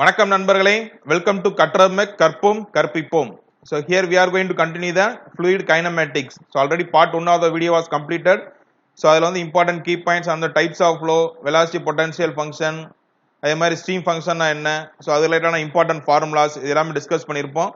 வணக்கம் நண்பர்களே, welcome to கற்றமெக் கற்போம் கற்பிப்போம். So here we are going to continue the fluid kinematics. So already part 1 of the video was completed. So அதில் வந்து important key points on the types of flow, velocity potential function, அதே மாதிரி stream function என்ன, so அது ரிலேட்டடான important formulas இதெல்லாம் discuss பண்ணியிருப்போம்.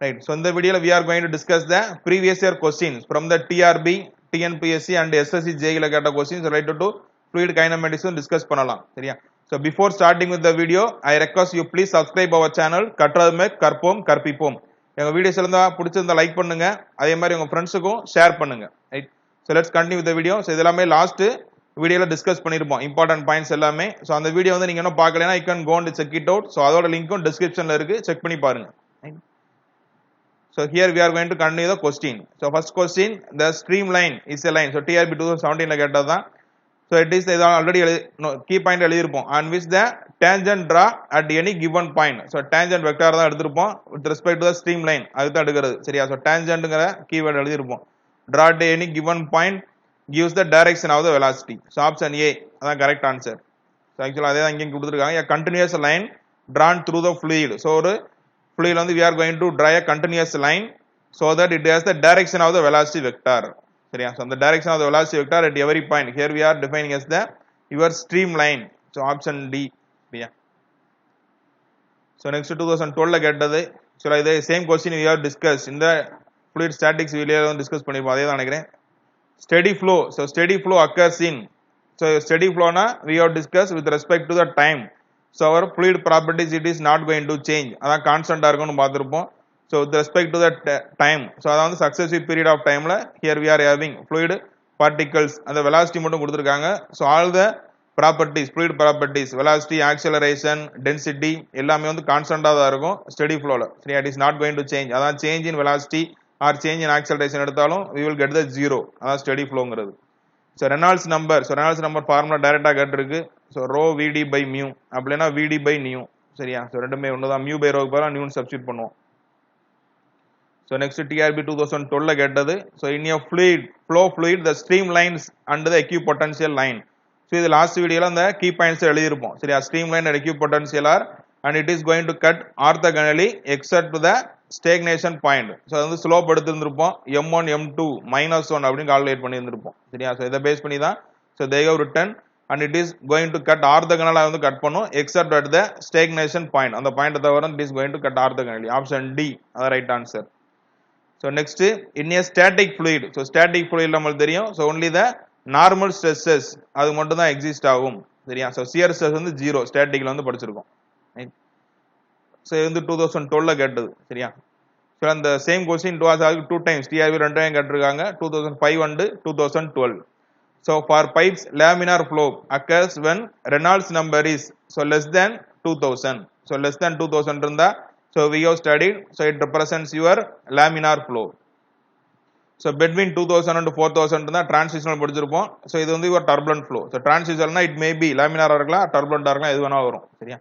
Right. So இந்த வீடியோல we are going to discuss the previous year questions from the TRB, TNPSC and SSC JEE ல கேட்ட questions related to fluid kinematics discuss பண்ணலாம். சரியா? So before starting with the video, I request you please subscribe our channel கற்றதுமெக் கற்போம் கற்பிப்போம். எங்க videos இருந்தா பிடிச்சிருந்தா like பண்ணுங்க, அதே மாதிரி உங்க ஃப்ரெண்ட்ஸுக்கும் ஷேர் பண்ணுங்க. Right. So let's continue with the video. So இதெல்லாமே லாஸ்ட் வீடியோல டிஸ்கஸ் பண்ணிருப்போம், இம்பார்ட்டன்ட் பாயிண்ட்ஸ் எல்லாமே. ஸோ அந்த வீடியோ வந்து நீங்க இன்னும் பார்க்கலனா you can go and check it out. So அதோட லிங்க்கும் டிஸ்கிரிப்ஷன்ல இருக்கு, செக் பண்ணி பாருங்க. So here we are going to continue the question. So first question, the streamline is a line. So TRB 2017 ல கேட்டதுதான். So it is already key point எழுதிருப்போம், on which the tangent draw at any given point. So tangent vector தான் எடுத்திருப்போம் with respect to the streamline, அதுதான் எடுக்கிறது. சரியா? So tangentங்கற keyword எழுதிருப்போம். Draw at any given point gives the direction of the velocity. So option A அதான் correct answer. So actually அதே தான் இங்க கொடுத்திருக்காங்க, a continuous line drawn through the fluid. So ஒரு fluid வந்து we are going to draw a continuous line so that it has the direction of the velocity vector. சரியா? So the direction of the velocity vector at every point, here we are defining as the your streamline. So option D. சரியா? So next 2012 ல கேட்டது. So இதே same question we have discussed in the fluid statics video discuss பண்ணிருப்போம், அதே தான் நினைக்கிறேன். Steady flow. So steady flow occurs in, so steady flow na we have discussed with respect to the time. So our fluid properties it is not going to change, அதான் கான்ஸ்டன்டா இருக்கும்னு பார்த்திருப்போம். So with respect to the time, so அதாவது successive period of timeல here we are having fluid particles and the velocity மட்டும் கொடுத்திருக்காங்க. So all the properties, fluid properties, velocity, acceleration, density எல்லாமே வந்து கான்ஸ்டன்டா தான் இருக்கும் steady flowல. சரியா? It is not going to change. அதான் change in velocity or change in acceleration எடுத்தாலும் we will get the zero. அதான் steady flowங்கிறது. So Reynolds number formula டைரக்டா கேட்டிருக்கு. So rho Vd by mu அப்படினா Vd by nu. சரியா? So ரெண்டுமே ஒண்ணுதான், mu by rho க்கு பதிலா nu சப்ஸ்டிட்யூட் பண்ணுவோம். So next TRB 2012 ல கேட்டது. So in a flow fluid the streamlines under the equipotential line. So இது லாஸ்ட் வீடியோல அந்த கீ பாயிண்ட்ஸ் எழுதிருப்போம். சரியா? streamline and equipotential are and it is going to cut orthogonally except the stagnation point. So அது வந்து slope எடுத்துருப்போம், m1 m2 -1 அப்படி calculate பண்ணி இருந்திருப்போம். சரியா? So இத பேஸ் பண்ணி தான் so they have written and it is going to cut orthogonally வந்து கட் பண்ணும் except at the stagnation point. அந்த பாயிண்ட் தவிர it is going to cut orthogonally. Option D அத right answer. So next in a static fluid, so static fluid நமக்கு தெரியும், so only the normal stresses அது மட்டும் தான் exist ஆகும். சரியா? so shear stress வந்து 0 ஸ்டாட்டிக்ல வந்து படிச்சிருக்கோம். so இது வந்து 2012 ல கேட்டது. சரியா? so அந்த same question it was asked two times, TRB ரெண்டு டைம் கேட்டிருக்காங்க, 2005 and 2012. so for pipes laminar flow occurs when Reynolds number is so less than 2000. so less than 2000 இருந்தா so we have studied, so it represents your laminar flow. so between 2000 and 4000 இருந்தா transitional படிச்சிருப்போம். so இது வந்து your turbulent flow. so transitionalனா it may be laminar இருக்கலாம், turbulent இருக்கலாம், எது வேணா வரும். சரியா?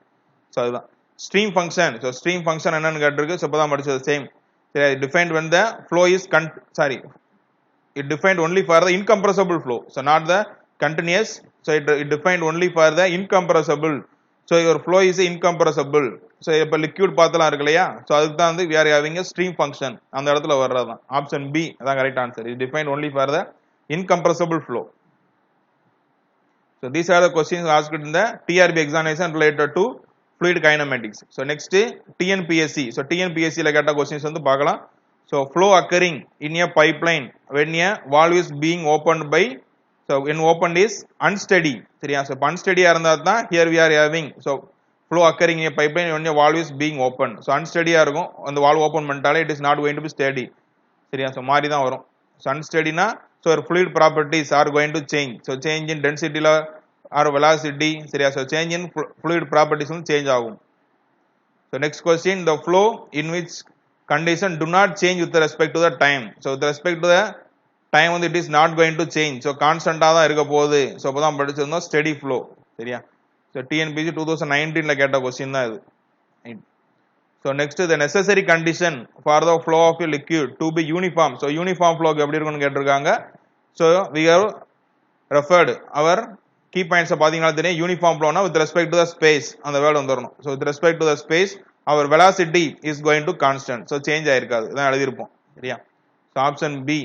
so அதுதான் stream function. so stream function என்னன்னு கேட்டிருக்கு. so இப்பதான் படிச்சது சேம். சரி, defined when the flow is it defined only for the incompressible flow, so not the continuous. so it defined only for the incompressible. so your flow is incompressible. so இப்ப liquid பாத்தலாம் இருக்கு இல்லையா, so அதுக்கு தான் வந்து we are having a stream function, அந்த இடத்துல வர்றதுதான் option B அதான் correct answer. it defined only for the incompressible flow. so these are the questions asked in the TRB examination related to fluid kinematics. so next TNPSC. so TNPSC ல கேட்ட questions வந்து பார்க்கலாம். so flow occurring in a pipeline when a valve is being opened by, so when opened is unsteady. சரியா? so unsteady இருந்தா தான் here we are having so flow occurring in a pipeline when a valve is being opened. so unsteady இருக்கும், அந்த valve open பண்ணிட்டாலே it is not going to be steady. சரியா? so மாறி தான் வரும். so unsteady னா so fluid properties are going to change. so change in density or velocity. சரியா? so change in fluid properties வந்து change ஆகும். so next question, the flow in which condition do not change with respect to the time. so with respect to the time வந்து it is not going to change. so கான்ஸ்டன்டா தான் இருக்க போகுது. so அப்பதான் படிச்சிருந்தோம் steady flow. சரியா? so TNPSC 2019 ல கேட்ட question தான் இது. so next the necessary condition for the flow of a liquid to be uniform. so uniform flow எப்படி இருக்கும்னு கேட்டிருக்காங்க. so we have referred our key points பாத்தீங்கன்னா தெரியும் யூனிஃபார்ம் ஃப்ளோனா with respect to the space அந்த word வந்துரணும் so with respect to the space our velocity is going to constant so change ஆயிருக்காது இதான் எழுதியிருப்போம் சரியா so option B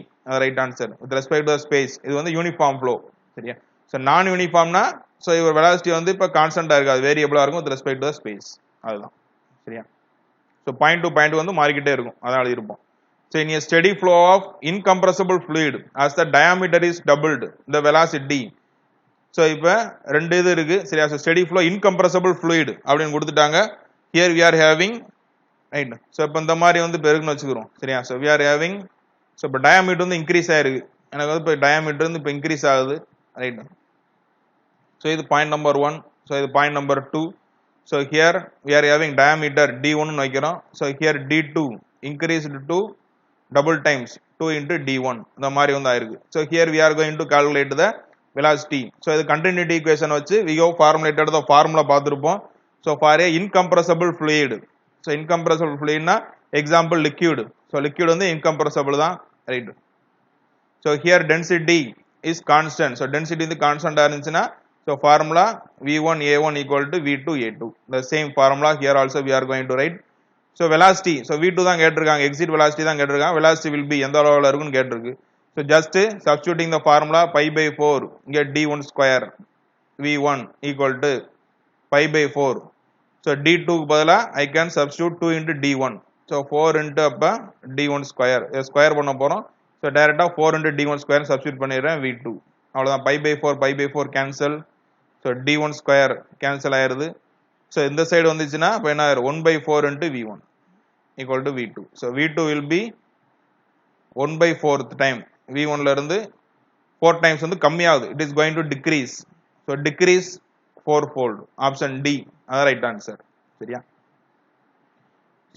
right answer with respect to the space இது வந்து uniform flow சரியா so நான் யூனிஃபார்ம்னா ஸோ இவர் வெலாசிட்டி வந்து இப்போ கான்ஸ்டன்டா இருக்காது வேரியபிளா இருக்கும் with respect to the space அதுதான் சரியா ஸோ பாயிண்ட் டு பாயிண்ட் வந்து மாறிக்கிட்டே இருக்கும் அதான் எழுதியிருப்போம் So in a steady flow of incompressible fluid, as the diameter is doubled, the velocity. So இப்போ ரெண்டு இது இருக்கு சரியா so steady flow incompressible fluid அப்படின்னு கொடுத்துட்டாங்க here we are having right so இப்போ இந்த மாதிரி வந்து பெருக்குன்னு வச்சுக்கிறோம் சரியா so we are having so இப்போ diameter வந்து increase ஆயிருக்கு எனக்கு வந்து இப்போ diameter வந்து இப்போ increase ஆகுது right so இது point number 1 so இது point number 2 so here we are having diameter d1 னு வைக்கிறோம் so here d2 increased to double times 2 into d1 இந்த மாதிரி வந்து ஆயிருக்கு so here we are going to calculate the velocity so இது continuity equation வச்சு we have formulated the formula பார்த்திருப்போம் so for a incompressible fluid so incompressible fluid னா example liquid so liquid வந்து incompressible தான் right so here density is constant so density வந்து constant ஆ இருந்துச்சுனா so formula v1 a1 equal to v2 a2 the same formula here also we are going to write so velocity so v2 தான் கேட்டிருக்காங்க exit velocity தான் கேட்டிருக்காங்க velocity will be எந்த அளவுல இருக்குன்னு கேட்டிருக்கு so just substituting the formula pi by 4 இங்க d1 square v1 equal to pi by 4 so d2 க்கு பதிலா I can substitute 2 into d1 so 4 into அப்ப d1 square ஸ்கொயர் பண்ண போறோம் so டைரக்ட்டா 4 into d1 square substitute பண்ணிடுறேன் v2 அவ்வளவுதான் pi by 4 cancel so d1 square cancel ஆயிருது so இந்த சைடு வந்துச்சுனா அப்ப என்ன ஆயிரும் 1 by 4 into v1 equal to v2 so v2 will be 1 by 4th time v1 ல இருந்து 4 times வந்து கம்மியாகுது it is going to decrease so decrease 4-fold option d அதான் right answer சரியா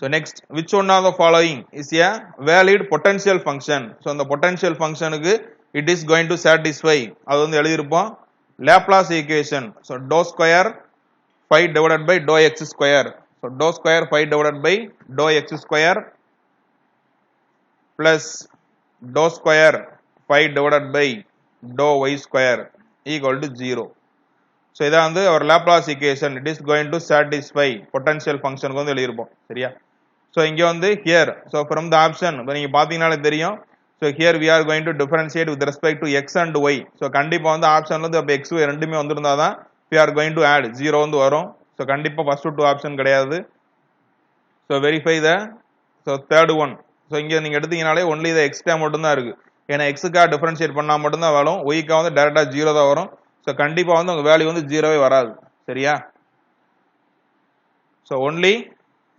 so next which one of the following is a valid potential function so அந்த potential function க்கு it is going to satisfy அது வந்து எழுதி இருப்போம் Laplace equation so dou square phi divided by dou x square so dou square phi divided by dou x square plus dou square phi divided by dou y square equal to 0 so இத வந்து our Laplace equation it is going to satisfy potential function க்கு வந்து எழுதி இருப்போம் சரியா so இங்க வந்து here so from the option நீங்க பாத்தீங்கனாலே தெரியும் so here we are going to differentiate with respect to x and y so கண்டிப்பா வந்து ஆப்ஷன்ல இருந்து அப்ப x y ரெண்டுமே வந்திருந்தாதான் we are going to add 0 வந்து வரும் so கண்டிப்பா first two option கிடையாது so verify the so third one so இங்க நீங்க எடுத்தீங்கனாலே only the x term மட்டும் தான் இருக்கு ஏனா x க்கு டிஃபரன்ஷியேட் பண்ணா மட்டும் தான் வரும் y க்கு வந்து டைரக்ட்டா 0 தான் வரும் so கண்டிப்பா வந்து உங்க வேல்யூ வந்து 0வே வராது சரியா so only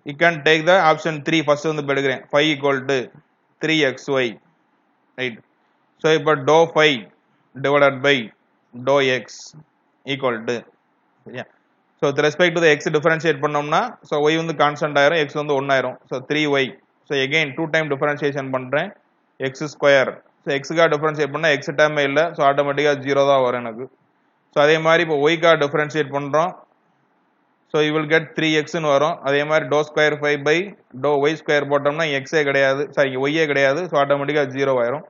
you can take the option 3 first வந்து எடுக்கிறேன் phi equal to 3xy right so இப்போ dou phi divided by dou x equal to சரியா so with respect to the x differentiate பண்ணோம்னா so y வந்து constant ஆயிரும் x வந்து 1 ஆயிரும் so 3y so again two time differentiation பண்றேன் x square so x க்கு differentiate பண்ணா x டேர்மே இல்ல so ஆட்டோமேட்டிக்கா 0 தான் வரும் எனக்கு so அதே மாதிரி இப்போ y க்கு differentiate பண்றோம் so you will get 3x னு வரும் அதே மாதிரி dou square phi by dou y square போட்டோம்னா x ஏ கிடையாது சாரி y ஏ கிடையாது so ஆட்டோமேட்டிக்கா 0 ஆயிரும்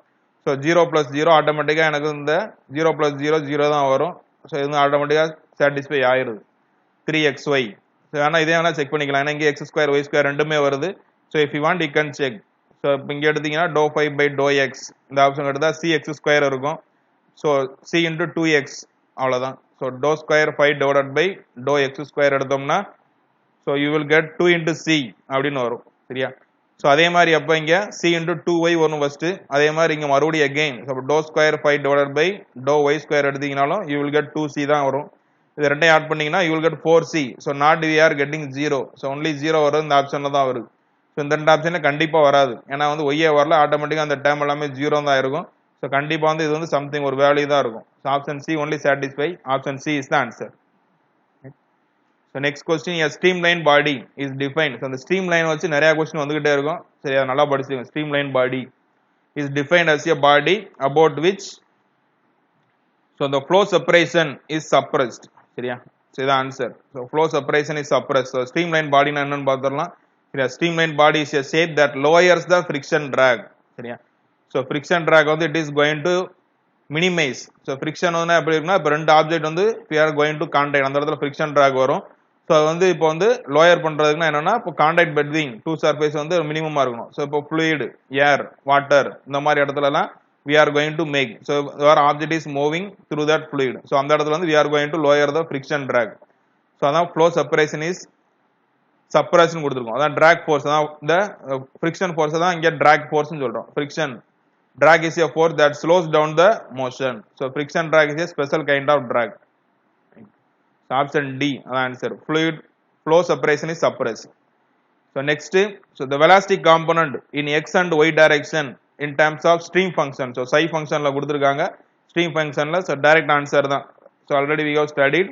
so 0 plus 0 ஆட்டோமேட்டிக்கா எனக்கு இந்த 0 plus 0 0 தான் வரும் so இது ஆட்டோமேட்டிக்கா satisfy ஆயிருது 3xy so ஆனா இதே வேணா செக் பண்ணிக்கலாம் ஏனா இங்க x square y square ரெண்டுமே வருது so if you want you can check so இங்க எடுத்தீங்கன்னா dou phi by dou x இந்த ஆப்ஷன் எடுத்தா cx square இருக்கும் so c into 2x அவ்வளவுதான் so dou square phi divided by dou x square எடுத்தோம்னா so you will get 2 into c அப்படினு வரும் சரியா so அதே மாதிரி அப்ப இங்க c into 2y வரும் first அதே மாதிரி இங்க மறுபடியும் again so dou square phi divided by dou y square எடுத்தீங்கனாலும் you will get 2c தான் வரும் இது ரெண்டையும் ஆட் பண்ணீங்கனா you will get 4c so not we are getting 0 so only 0 வரும் இந்த ஆப்ஷன்ல தான் வருது so இந்த ரெண்டு ஆப்ஷன்ல கண்டிப்பா வராது ஏனா வந்து y ஏ வரல ஆட்டோமேட்டிக்கா அந்த டேர்ம் எல்லாமே 0 தான் இருக்கும் so கண்டிப்பா வந்து இது வந்து something ஒரு வேல்யூ தான் இருக்கும் so option c only satisfy option c is the answer so next question a streamline body is defined so the streamline வச்சு நிறைய क्वेश्चन வந்துட்டே இருக்கும் சரியா நல்லா படிச்சுங்க streamline body is defined as a body about which so the flow separation is suppressed சரியா so the answer so flow separation is suppressed so streamline body னா என்னன்னு பார்த்தறலாம் சரியா streamline body is a shape that lowers the friction drag சரியா so friction drag வந்து it is going to minimise. So friction வந்து எப்படி இருக்குன்னா, இப்போ ரெண்டு ஆப்ஜெக்ட் வந்து we are going to contact, அந்த இடத்துல ஃப்ரிக்ஷன் ட்ராக் வரும். ஸோ அது வந்து இப்போ வந்து லோயர் பண்றதுக்குன்னா என்னன்னா, இப்போ கான்டாக்ட் பெட்வீன் டூ சர்ஃபேஸ் வந்து மினிமமா இருக்கணும். ஸோ இப்போ ஃப்ளூயிட், ஏர், வாட்டர் இந்த மாதிரி இடத்துலலாம் we are going to make. So your object is moving through that fluid. So அந்த இடத்துல வந்து we are going to lower the friction drag. So அதான் flow separation is suppression கொடுத்திருக்கோம். அதான் drag force, அதான் இந்த friction force தான் இங்க drag force னு சொல்றோம். friction drag is a force that slows down the motion. So friction drag is a special kind of drag. So option D அதான் answer. Fluid flow separation is suppressed. So next, so the velocity component in x and y direction in terms of stream function. So psi function la கொடுத்திருக்காங்க, stream function la. So direct answer தான். So already we have studied.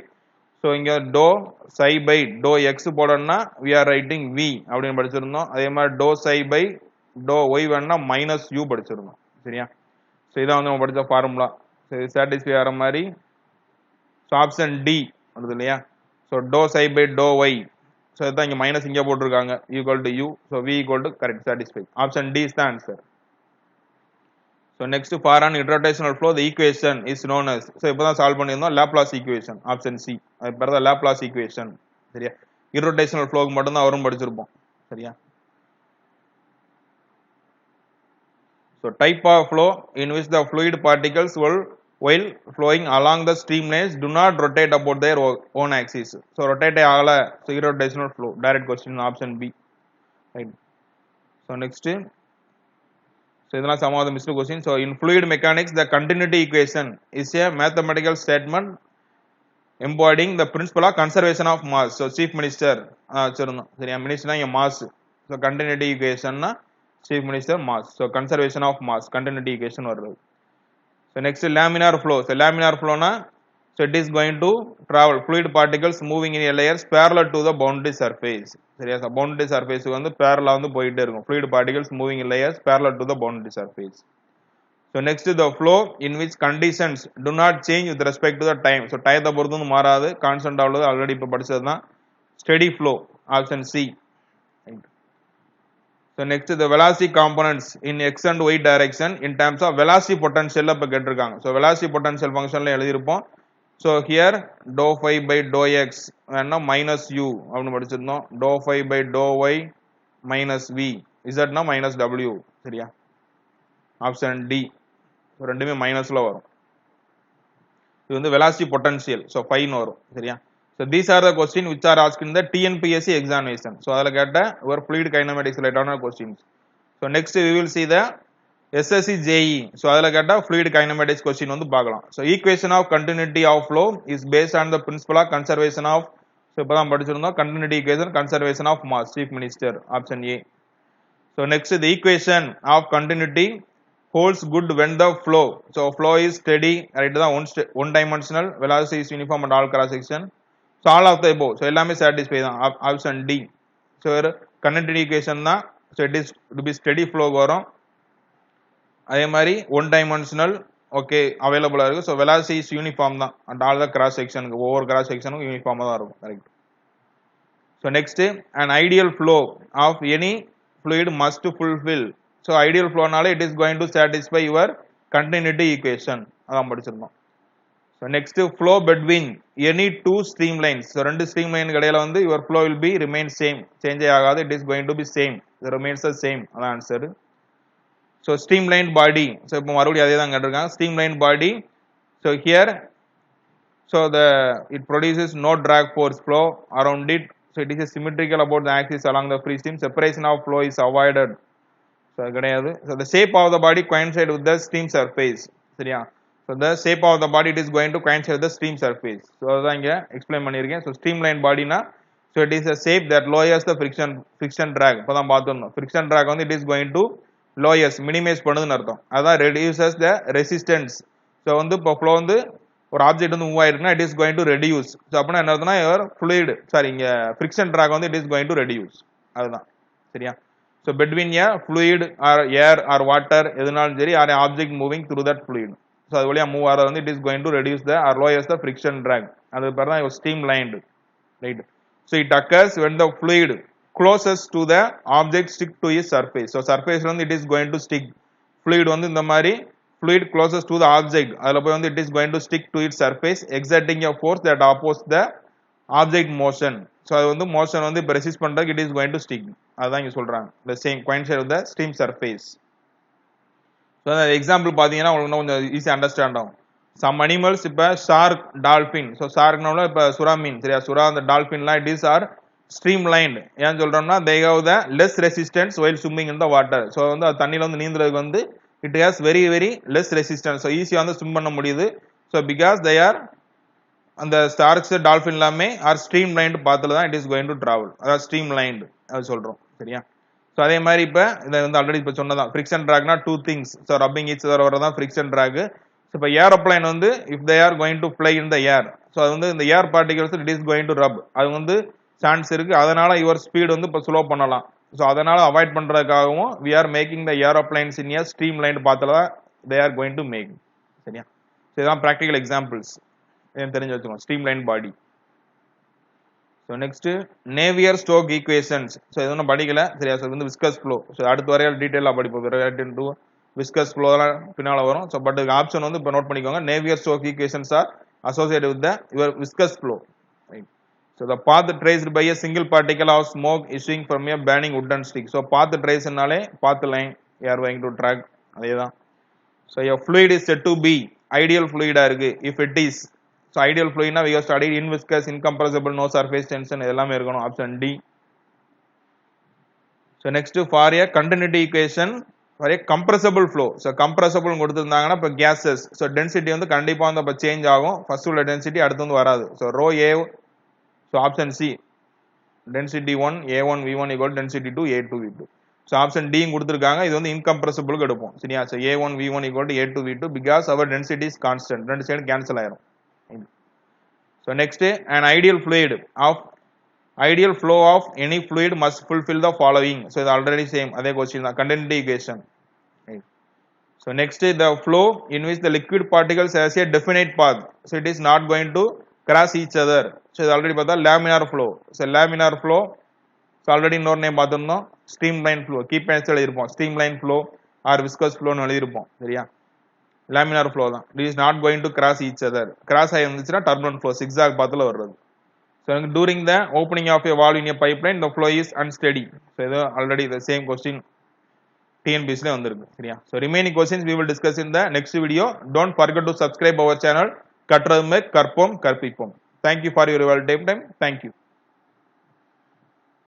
So இங்க dou psi by dou x போடணும்னா we are writing v அப்படினு படிச்சிருந்தோம். அதே மாதிரி dou psi by dou y வேணா minus u படிச்சிருந்தோம். சரியா? So இதான் வந்து நம்ம படிச்ச ஃபார்முலா. So இது சாட்டிஸ்ஃபை ஆற மாதிரி. So option D வருது இல்லையா? So dou psi by dou y. So இதான் இங்க மைனஸ் இங்க போட்டுருக்காங்க, equal to u. So v equal to correct, satisfy. Option D is the answer. So next, for an irrotational flow the equation is known as, so இப்போதான் solve பண்ணியிருந்தோம், Laplace equation. Option C, அது பேர் தான் Laplace equation. சரியா? irrotational flow மட்டும் தான் வரும் படிச்சிருப்போம். சரியா? So type of flow in which the fluid particles will, while flowing along the streamlines, do not rotate about their own axis. So rotate ஆகல, so irrotational flow. Direct question, option B. Right. So next, so இதெல்லாம் some of the missed questions. So in fluid mechanics, the continuity equation is a mathematical statement embodying the principle of conservation of mass. So chief minister வச்சிருந்தோம். சரியா? minister இங்க mass. So continuity equation னா chief minister mass. So conservation of mass, continuity equation வருது. So next, laminar flow. So laminar flow na, so it is going to travel fluid particles moving in layers parallel to the boundary surface. சரியா? So boundary surface வந்து parallel வந்து போயிட்டே இருக்கும். fluid particles moving in layers parallel to the boundary surface. So next, the flow in which conditions do not change with respect to the time. So டயத்தை பொறுத்து வந்து மாறாது, constant ஆகுது. Already இப்ப படிச்சது தான். steady flow, option C. So next, the velocity components in x and y direction in terms of velocity potential இப்ப கேட்டிருக்காங்க. So velocity potential functionல எழுதிருப்போம். So here dou phi by dou x வேணா minus u அப்படின்னு படிச்சிருந்தோம். dou phi by dou y minus v, z னா minus w. சரியா? Option D. ரெண்டுமே மைனஸ்ல வரும். இது வந்து velocity potential. So phi னு வரும். சரியா? So these are the questions which are asked in the TNPSC examination. So adala ketta your fluid kinematics related questions. So next we will see the SSC JE. So adala ketta fluid kinematics question vandu paakalam. So equation of continuity of flow is based on the principle of conservation of, so ipo dhaan padichirundhom, continuity equation, conservation of mass, chief minister, option A. So next, the equation of continuity holds good when the flow, so flow is steady, right, the one dimensional, velocity is uniform and all cross section. So all of the above, so எல்லாமே satisfy தான், option D. So continuity equation தான், so it is to be steady flow வரும். அதே மாதிரி one dimensional okay available இருக்கு. So velocity is uniform தான் and all the cross section, ஒவ்வொரு cross section uniform தான் இருக்கும். Correct. So next, an ideal flow of any fluid must fulfill. So ideal flow நால it is going to satisfy your continuity equation. அதான் படிச்சிருந்தோம். So next, flow between any two streamlines. So ரெண்டு streamline இடையில வந்து your flow will be remain same, change ஆகாது, it is going to be same, it remains the same. அதான் answer. So streamlined body, so இப்போ மறுபடியும் அதே தான் கேட்டிருக்காங்க. streamlined body, so here, so it produces no drag force flow around it. So it is symmetrical about the axis along the free stream. Separation of flow is avoided. So கிடையாது. So the shape of the body coincide with the stream surface. சரியா? So the shape of the body, it is going to coincide with the stream surface. So அதான் இங்க explain பண்ணிருக்கேன். So streamlined body na, so it is a shape that lowers the friction drag. இப்போதான் பார்த்தோம், friction drag வந்து it is going to lowers, minimize பண்ணுதுன்னு அர்த்தம். அதான் reduces the resistance. So வந்து இப்போ flow வந்து ஒரு ஆப்ஜெக்ட் வந்து மூவ் ஆயிருக்குன்னா it is going to reduce. So அப்படின்னா என்ன அர்த்தம்னா your fluid, sorry, இங்க friction drag வந்து it is going to reduce. அதுதான். சரியா? So between a fluid or air or water எதுனாலும் சரி, or object moving through that fluid. So அது வழியா மூவ் ஆறது வந்து it is going to reduce the or lowers the friction drag. அது பேர் தான் streamlined. Right? So it occurs when the fluid closest to the object stick to its surface. So surface வந்து it is going to stick. Fluid வந்து இந்த மாதிரி fluid closest to the object அதுல போய் வந்து it is going to stick to its surface exerting a force that opposes the object motion. So அது வந்து motion வந்து இப்ப resist பண்றதுக்கு it is going to stick. அதான் இங்க சொல்றாங்க. The same coincide with the stream surface. So the example பாத்தீங்கன்னா உங்களுக்கு கொஞ்சம் ஈஸி அண்டர்ஸ்டாண்ட் ஆகும். Some animals இப்ப shark, dolphin. So sharkனால இப்ப சுறா மீன் சரியா சுறா அந்த டால்பின்லாம் it is are streamlined. ஏன் சொல்றோம்னா they have the less resistance while swimming in the water. So வந்து அது தண்ணில வந்து நீந்துறதுக்கு வந்து it has very very less resistance. So ஈஸியா வந்து ஸ்விம் பண்ண முடியுது. So because they are அந்த sharks டால்பின் எல்லாமே are streamlined பாத்துல தான் it is going to travel. அதாவது streamlined அது சொல்றோம் சரியா. So அதே மாதிரி இப்ப இத வந்து ஆல்ரெடி இப்ப சொன்னதான் friction dragனா two things. So rubbing each other வரதான் friction drag. So இப்ப ஏரோப்ளேன் வந்து if they are going to fly in the air. So அது வந்து இந்த ஏர் particles it is going to rub. அது வந்து சான்ஸ் இருக்கு அதனால your speed வந்து இப்ப ஸ்லோ பண்ணலாம். So அதனால அவாய்ட் பண்றதுக்காகவும் we are making the aeroplanes in a streamlined pathல they are going to make சரியா. So இதான் practical examples என்ன தெரிஞ்சு வச்சுக்கோங்க streamlined body. So next Navier-Stokes equations. So இது ஒன்றும் படிக்கல சரியா. So இது வந்து viscous flow. So அடுத்து வரையில டீடைலா படிப்போம் related to viscous flow எல்லாம் பின்னால வரும். So பட் ஆப்ஷன் வந்து இப்ப நோட் பண்ணிக்கோங்க. Navier-Stokes equations are associated with the your viscous flow. Right. So the path traced by a single particle of smoke issuing from a burning wooden stick. So path trace னாலே path line we are going to track அதேதான். So a fluid is said to be ideal fluid இருக்கு if it is. So ideal fluid na we have studied inviscous, incompressible, no surface tension எல்லாமே இருக்கணும் option D. So next for a continuity equation for a compressible flow. So compressible கொடுத்திருந்தாங்கன்னா இப்ப gases. So density வந்து கண்டிப்பா வந்து அப்ப change ஆகும். First உள்ள density அடுத்து வந்து வராது. So rho A. So option C density 1 A1 V1 equal density 2 A2 V2. So option D கொடுத்திருக்காங்க இது வந்து incompressible க்கு எடுப்போம் சரியா. So A1 V1 equal to A2 V2 because our density is constant. ரெண்டு சைடு கேன்சல் ஆயிரும். So next an ideal flow of any fluid must fulfill the following. So இது already same அதே question தான் continuity equation. Right. So next the flow in which the liquid particles has a definite path. So it is not going to cross each other. So இது already பார்த்தா laminar flow. So laminar flow so already இன்னொரு name பார்த்திருந்தோம் streamline flow key points எழுதிருப்போம் streamline flow or viscous flow னு எழுதிருப்போம் சரியா. laminar flow தான் it is not going to cross each other. cross ஆகி இருந்துச்சுன்னா turbulent flow zigzag பாத்துல வர்றது. So during the opening of a valve in a pipeline the flow is unsteady. So இது already the same question TNPSC ல வந்திருக்கு சரியா. So remaining questions we will discuss in the next video. Don't forget to subscribe our channel கற்றதுமே கற்போம் கற்பிப்போம். Thank you for your valuable time. Thank you.